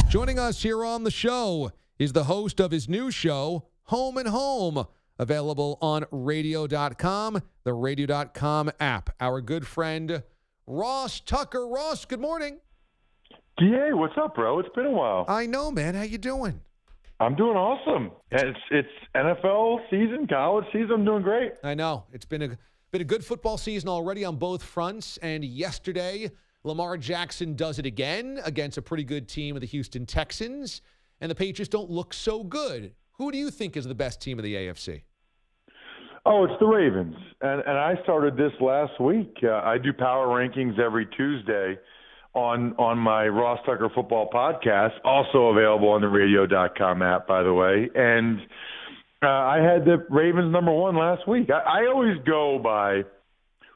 Joining us here on the show is the host of his new show, Home and Home, available on radio.com, the radio.com app. Our good friend, Ross Tucker. Ross, good morning. DA, what's up, bro? It's been a while. I know, man. How you doing? I'm doing awesome. It's NFL season, college season. I'm doing great. I know. It's been a good football season already on both fronts, and yesterday Lamar Jackson does it again against a pretty good team of the Houston Texans, and the Patriots don't look so good. Who do you think is the best team of the AFC? Oh, it's the Ravens. And I started this last week. I do power rankings every Tuesday on my Ross Tucker Football Podcast, also available on the radio.com app, by the way. And I had the Ravens number one last week. I always go by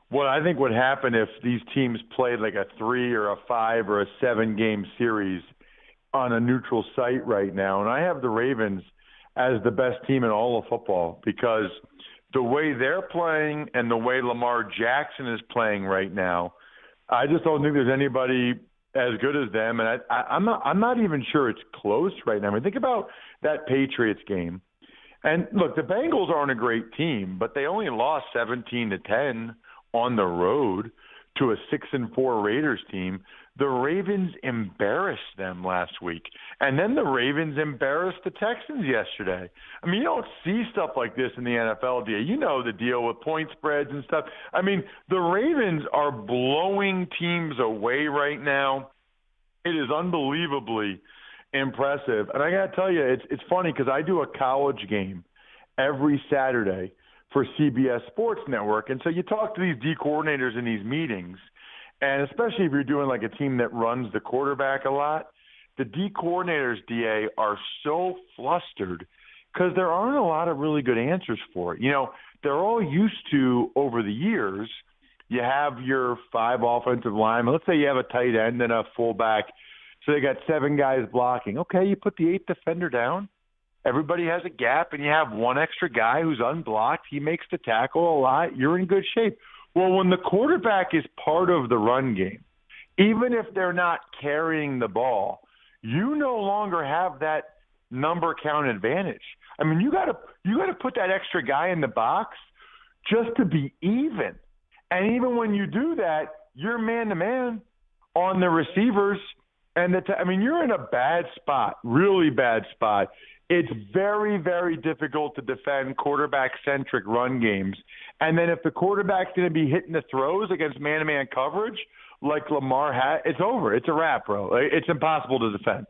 what I think would happen if these teams played like a 3 or a 5 or a 7 game series on a neutral site right now. And I have the Ravens as the best team in all of football because the way they're playing and the way Lamar Jackson is playing right now, I just don't think there's anybody as good as them. And I'm not even sure it's close right now. I mean, think about that Patriots game. And look, the Bengals aren't a great team, but they only lost 17-10 on the road to a 6-4 Raiders team. The Ravens embarrassed them last week. And then the Ravens embarrassed the Texans yesterday. I mean, you don't see stuff like this in the NFL, do you? You know the deal with point spreads and stuff. I mean, the Ravens are blowing teams away right now. It is unbelievably impressive. And I got to tell you, it's funny because I do a college game every Saturday for CBS Sports Network. And so you talk to these D coordinators in these meetings, and especially if you're doing like a team that runs the quarterback a lot, the D coordinators, DA, are so flustered because there aren't a lot of really good answers for it. You know, they're all used to, over the years, you have your 5 offensive linemen. Let's say you have a tight end and a fullback, so they got 7 guys blocking. Okay, you put the 8th defender down. Everybody has a gap, and you have one extra guy who's unblocked. He makes the tackle a lot. You're in good shape. Well, when the quarterback is part of the run game, even if they're not carrying the ball, you no longer have that number count advantage. I mean, you got to put that extra guy in the box just to be even. And even when you do that, you're man-to-man on the receivers. And you're in a bad spot, really bad spot. It's very, very difficult to defend quarterback-centric run games. And then if the quarterback's going to be hitting the throws against man-to-man coverage like Lamar had, it's over. It's a wrap, bro. It's impossible to defend.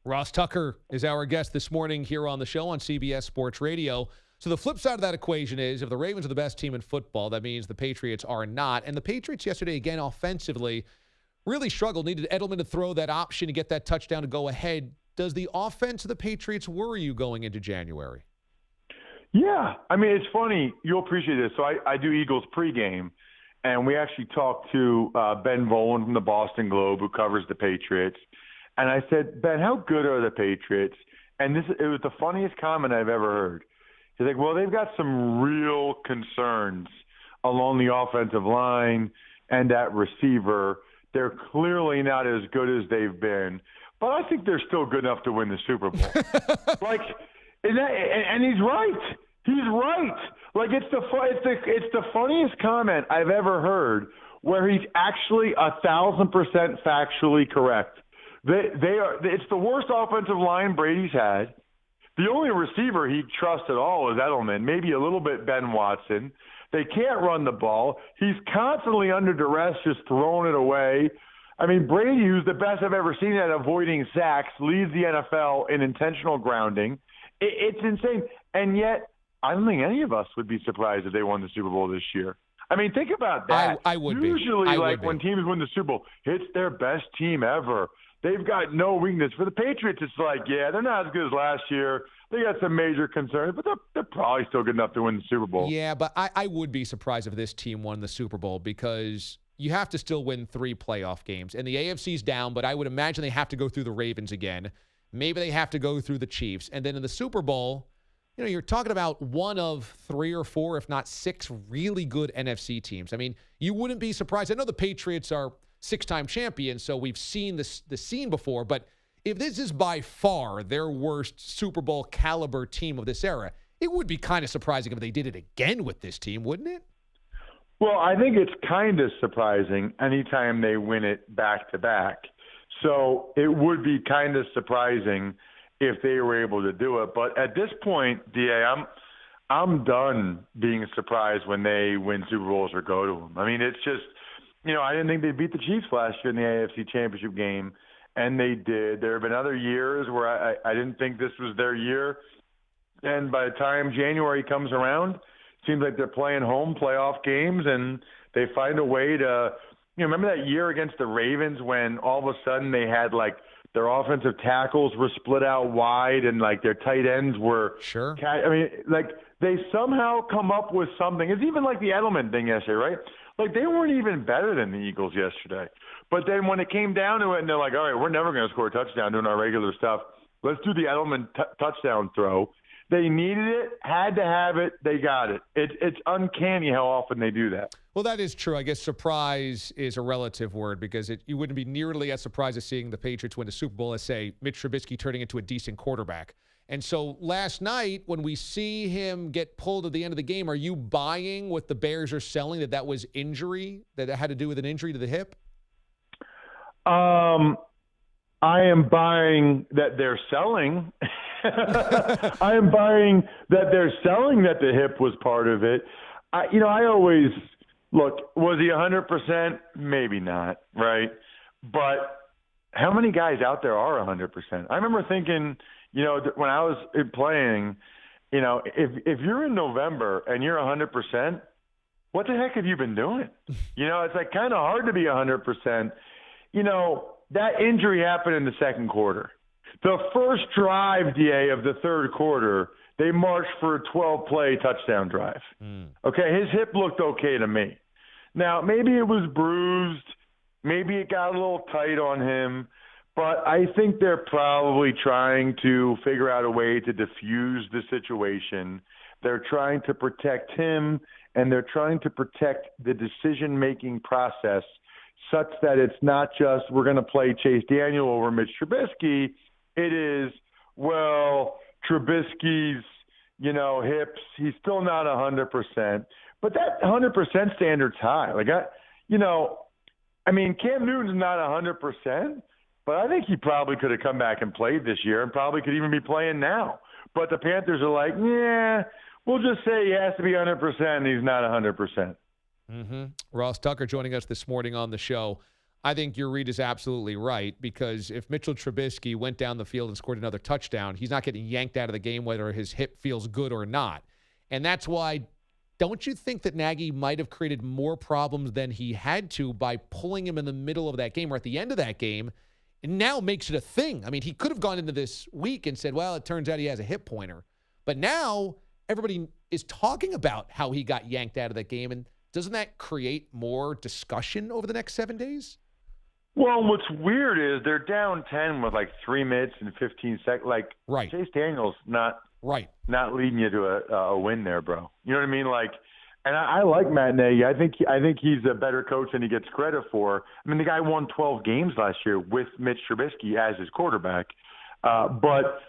Ross Tucker is our guest this morning here on the show on CBS Sports Radio. So the flip side of that equation is if the Ravens are the best team in football, that means the Patriots are not. And the Patriots yesterday, again, offensively, really struggled. Needed Edelman to throw that option to get that touchdown to go ahead. Does the offense of the Patriots worry you going into January? Yeah. I mean, it's funny. You'll appreciate this. So I do Eagles pregame, and we actually talked to Ben Volin from the Boston Globe, who covers the Patriots. And I said, Ben, how good are the Patriots? And it was the funniest comment I've ever heard. He's like, well, they've got some real concerns along the offensive line and at receiver. They're clearly not as good as they've been. But I think they're still good enough to win the Super Bowl. And he's right. He's right. Like it's the funniest comment I've ever heard, where he's actually 1,000% factually correct. It's the worst offensive line Brady's had. The only receiver he trusts at all is Edelman, maybe a little bit Ben Watson. They can't run the ball. He's constantly under duress, just throwing it away. I mean, Brady, who's the best I've ever seen at avoiding sacks, leads the NFL in intentional grounding. It's insane. And yet, I don't think any of us would be surprised if they won the Super Bowl this year. I mean, think about that. I would be. Usually, when teams win the Super Bowl, it's their best team ever. They've got no weakness. For the Patriots, it's like, yeah, they're not as good as last year. They got some major concerns, but they're probably still good enough to win the Super Bowl. Yeah, but I would be surprised if this team won the Super Bowl because you have to still win 3 playoff games. And the AFC's down, but I would imagine they have to go through the Ravens again. Maybe they have to go through the Chiefs. And then in the Super Bowl, you're talking about one of 3 or 4, if not 6, really good NFC teams. I mean, you wouldn't be surprised. I know the Patriots are 6-time champions, so we've seen the scene before. But if this is by far their worst Super Bowl caliber team of this era, it would be kind of surprising if they did it again with this team, wouldn't it? Well, I think it's kind of surprising anytime they win it back-to-back. So it would be kind of surprising if they were able to do it. But at this point, DA, I'm done being surprised when they win Super Bowls or go to them. I mean, it's just, I didn't think they beat the Chiefs last year in the AFC Championship game, and they did. There have been other years where I didn't think this was their year. And by the time January comes around, it seems like they're playing home playoff games, and they find a way to, remember that year against the Ravens when all of a sudden they had like their offensive tackles were split out wide and like their tight ends were. Sure. I mean, like they somehow come up with something. It's even like the Edelman thing yesterday, right? Like they weren't even better than the Eagles yesterday. But then when it came down to it, and they're like, all right, we're never going to score a touchdown doing our regular stuff. Let's do the Edelman touchdown throw. They needed it, had to have it, they got it. It's uncanny how often they do that. Well, that is true. I guess surprise is a relative word because you wouldn't be nearly as surprised as seeing the Patriots win the Super Bowl as, say, Mitch Trubisky turning into a decent quarterback. And so last night, when we see him get pulled at the end of the game, are you buying what the Bears are selling, that was injury, that it had to do with an injury to the hip? I am buying that they're selling. I am buying that they're selling that the hip was part of it. I always look, was he 100%? Maybe not, right? But how many guys out there are 100%? I remember thinking, when I was playing, if you're in November and you're 100%, what the heck have you been doing? It's like kind of hard to be 100%. That injury happened in the second quarter. The first drive, DA, of the third quarter, they marched for a 12-play touchdown drive. Okay, his hip looked okay to me. Now, maybe it was bruised. Maybe it got a little tight on him. But I think they're probably trying to figure out a way to diffuse the situation. They're trying to protect him, and they're trying to protect the decision-making process such that it's not just we're going to play Chase Daniel over Mitch Trubisky. It is, well, Trubisky's, hips, he's still not 100%. But that 100% standard's high. Like, Cam Newton's not 100%, but I think he probably could have come back and played this year and probably could even be playing now. But the Panthers are like, yeah, we'll just say he has to be 100% and he's not 100%. Ross Tucker joining us this morning on the show. I think your read is absolutely right because if Mitchell Trubisky went down the field and scored another touchdown, he's not getting yanked out of the game whether his hip feels good or not. And that's why, don't you think that Nagy might have created more problems than he had to by pulling him in the middle of that game or at the end of that game, and now makes it a thing? I mean, he could have gone into this week and said, well, it turns out he has a hip pointer. But now everybody is talking about how he got yanked out of that game, and doesn't that create more discussion over the next 7 days? Well, what's weird is they're down 10 with like 3 minutes and 15 seconds. Like, right. Chase Daniel's not leading you to a win there, bro. You know what I mean? Like, and I like Matt Nagy. I think he's a better coach than he gets credit for. I mean, the guy won 12 games last year with Mitch Trubisky as his quarterback. But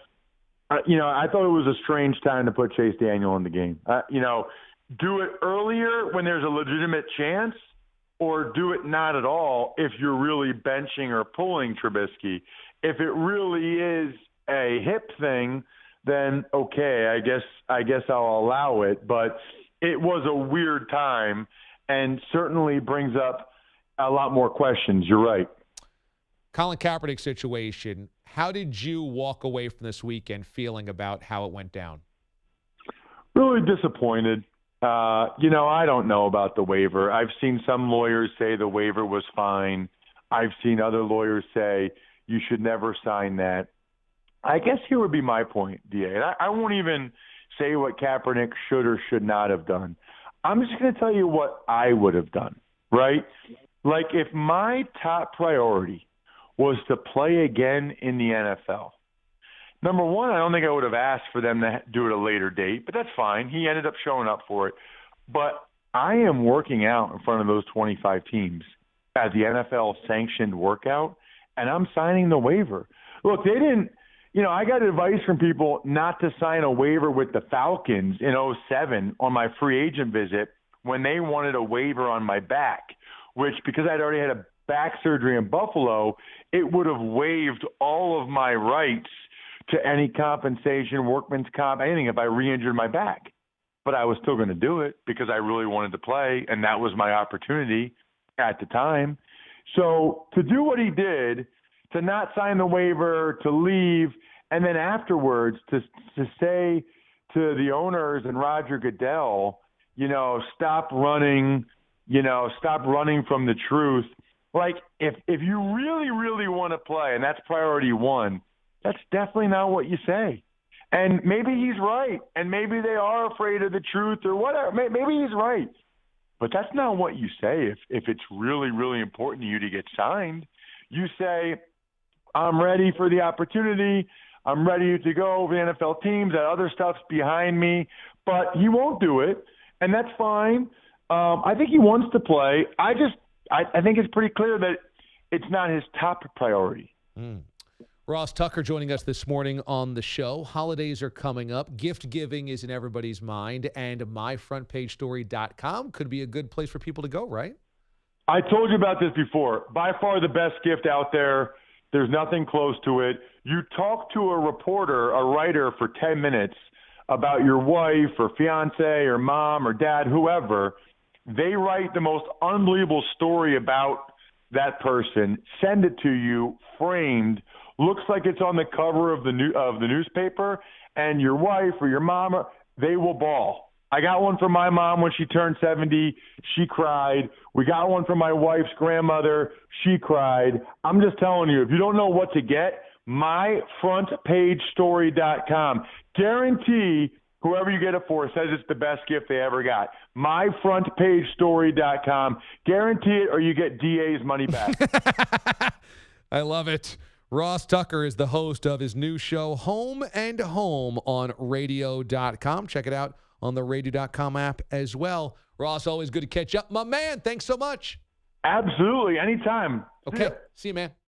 I thought it was a strange time to put Chase Daniel in the game. Do it earlier when there's a legitimate chance, or do it not at all if you're really benching or pulling Trubisky. If it really is a hip thing, then okay, I guess I'll allow it. But it was a weird time and certainly brings up a lot more questions. You're right. Colin Kaepernick situation. How did you walk away from this weekend feeling about how it went down? Really disappointed. I don't know about the waiver. I've seen some lawyers say the waiver was fine. I've seen other lawyers say you should never sign that. I guess here would be my point, DA. And I won't even say what Kaepernick should or should not have done. I'm just going to tell you what I would have done, right? Like if my top priority was to play again in the NFL, number one, I don't think I would have asked for them to do it a later date, but that's fine. He ended up showing up for it. But I am working out in front of those 25 teams at the NFL-sanctioned workout, and I'm signing the waiver. Look, they didn't. I got advice from people not to sign a waiver with the Falcons in '07 on my free agent visit when they wanted a waiver on my back, which, because I'd already had a back surgery in Buffalo, it would have waived all of my rights to any compensation, workman's comp, anything if I re-injured my back. But I was still going to do it because I really wanted to play, and that was my opportunity at the time. So to do what he did, to not sign the waiver, to leave, and then afterwards to say to the owners and Roger Goodell, stop running from the truth. Like, if you really, really want to play, and that's priority one, that's definitely not what you say. And maybe he's right, and maybe they are afraid of the truth or whatever. Maybe he's right. But that's not what you say if it's really, really important to you to get signed. You say, I'm ready for the opportunity. I'm ready to go over the NFL teams. That other stuff's behind me. But he won't do it, and that's fine. I think he wants to play. I think it's pretty clear that it's not his top priority. Ross Tucker joining us this morning on the show. Holidays are coming up. Gift giving is in everybody's mind, and myfrontpagestory.com could be a good place for people to go, right? I told you about this before. By far the best gift out there. There's nothing close to it. You talk to a reporter, a writer for 10 minutes about your wife or fiance or mom or dad, whoever. They write the most unbelievable story about that person, send it to you, framed, looks like it's on the cover of the newspaper, and your wife or your mama, they will bawl. I got one from my mom when she turned 70. She cried. We got one from my wife's grandmother. She cried. I'm just telling you, if you don't know what to get, myfrontpagestory.com. Guarantee whoever you get it for says it's the best gift they ever got. myfrontpagestory.com. Guarantee it or you get DA's money back. I love it. Ross Tucker is the host of his new show, Home and Home, on radio.com. Check it out on the radio.com app as well. Ross, always good to catch up. My man, thanks so much. Absolutely. Anytime. Okay. See you, man.